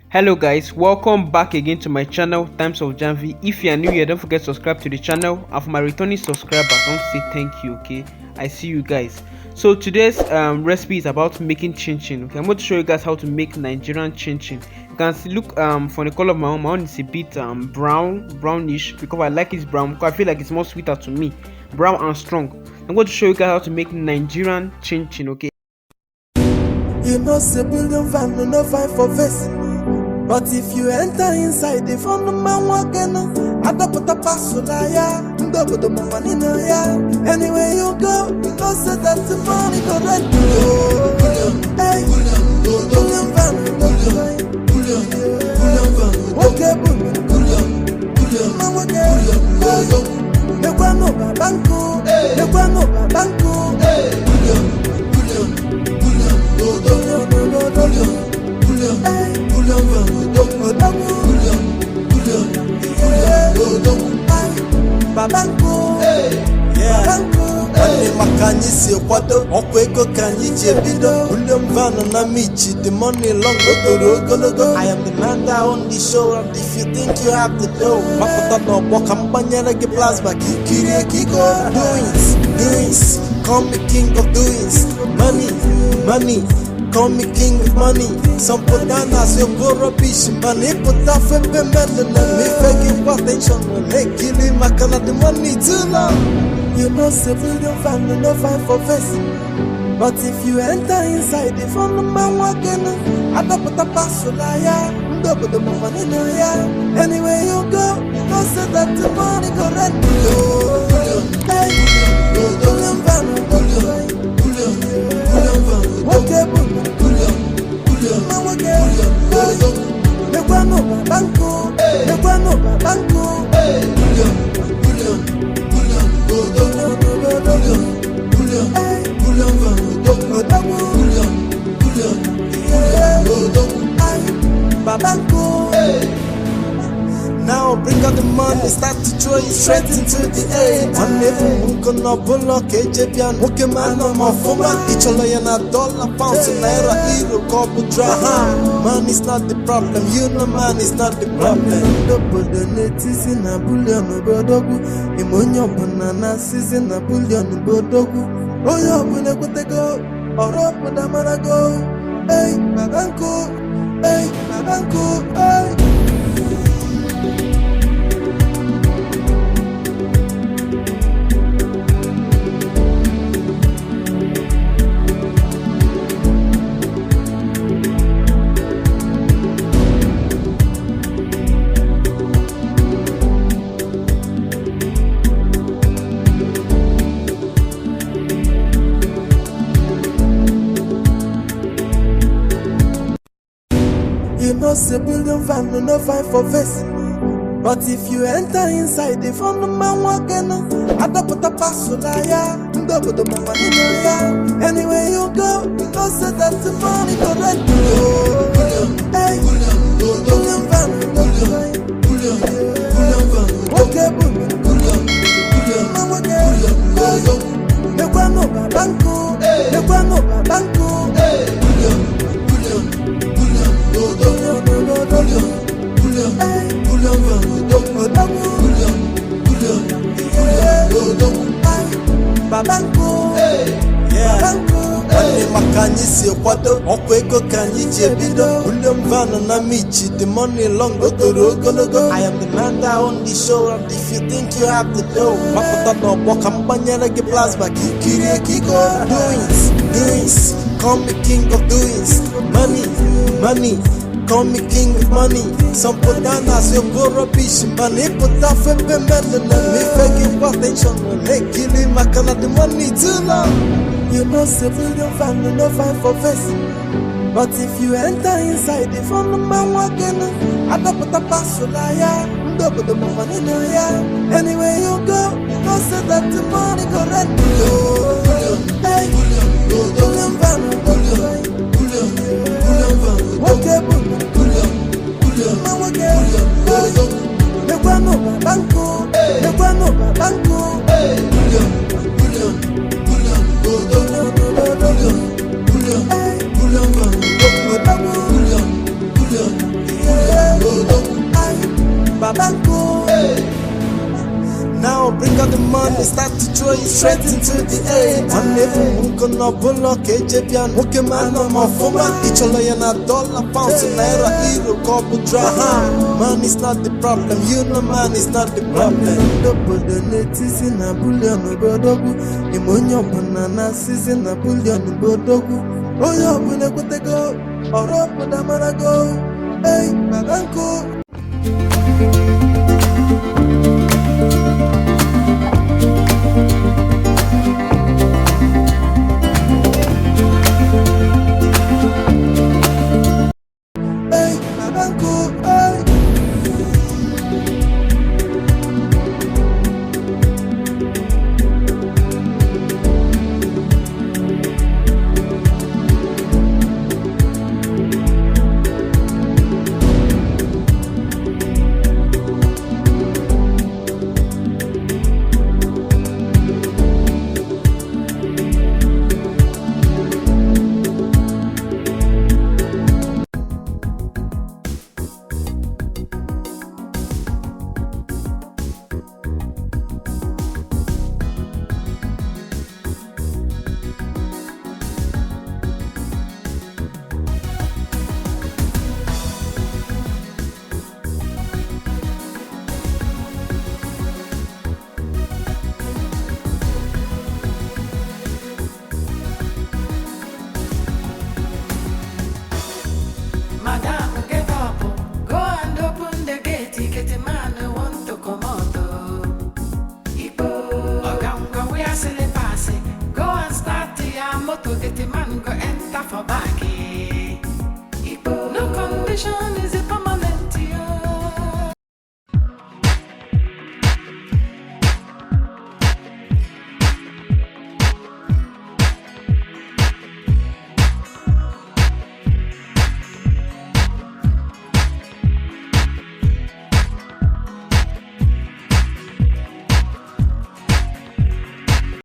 Hello guys, welcome back again to my channel Times of Janvi. If you are new here, don't forget to subscribe to the channel, and for my returning subscribers, I want to say thank you. Okay, I see you guys. So today's recipe is about making chinchin. Okay, I'm going to show you guys how to make Nigerian chinchin. You can see, look, for the color of my own is a bit brownish, because I like it brown, because I feel like it's more sweeter to me, brown and strong. I'm going to show you guys how to make Nigerian chinchin. Okay, you know, say building van no fight for face. But if you enter inside, the phone man walking, I don't put a parcel, yeah. Double the money, yeah. Anywhere you go, you know, say that the money correct. Hey, Bullion van, okay, Bullion, the one over Banco, the one over Banco, Makanyi si kwado okwe go kanyi jebido William Van na michi the money long go. I am the man that on the show, and if you think you have the dough Makuta no boka mbanyere ge plasma kikiri kiko Doings, call me king of doings. Money, call me king of money. Some put down as you go rubbish. Money put off and be melon. Me faking attention. Make killing my color the money too long. You know, say building family no fight for face. But if you enter inside, the phone man walking, I don't put a parcel, yeah. Double the money, yeah. Anywhere you go, no say that the money correct. Hey, Bullion van, okay, Bullion, the one over Banco, the one over Banco, Now bring out the money, start to throw it straight into the air. One level, gonna block KJP, okay man, I'm a woman. Each other and $1, pounds, naira, euro, couple dry. Money's not the problem, you know money's not the problem. Double the net is in a bullion, bodogu. Imonyo banana season a bullion, bodogu. Oh, yeah, when I put the go, or up with a marago. Hey, Mabanko, hey, Mabanko, hey. You know, say building van no fight for face. But if you enter inside, the phone man walking, I don't put a parcel, yeah. Double the money, yeah. Anywhere you go, you know, say that the money correct. Hey, Bullion van, okay, Bullion, the one over Banco, the one over Banco, Makanyi si kwado okwe go kanyi jebido William Van na michi the money long go. I am the man that on the show, and if you think you have the dough Makuta no boka mbanyere ge plasma kikiri kiko Doings, call me king of doings. Money, call me king of money. Some put down as you go rubbish. Money put off and be melon. Me faking attention. Make killing my color the money too long. You know, say building family no fight for face. But if you enter inside, the phone man walking, I don't put a parcel, yeah. Double the money, yeah. Anywhere you go, no say that the money correct. Hey, Bullion van, okay, Bullion, the one over Banco, the one over Banco, Bullion, Now bring out the money, start to throw it straight into the air. And even gonna block Ejebian, okay man, I'm a former. Each na dollar, pounds, naira, euro, couple draha. Man is not the problem, you know man is not the problem. Double netis in a bullion, bodogu. Imonyo banana season a bullion, bodogu. Oh, yeah, when I put the go, or up with the marago. Hey, Maganko. Get the man go enter for baggy. No condition is it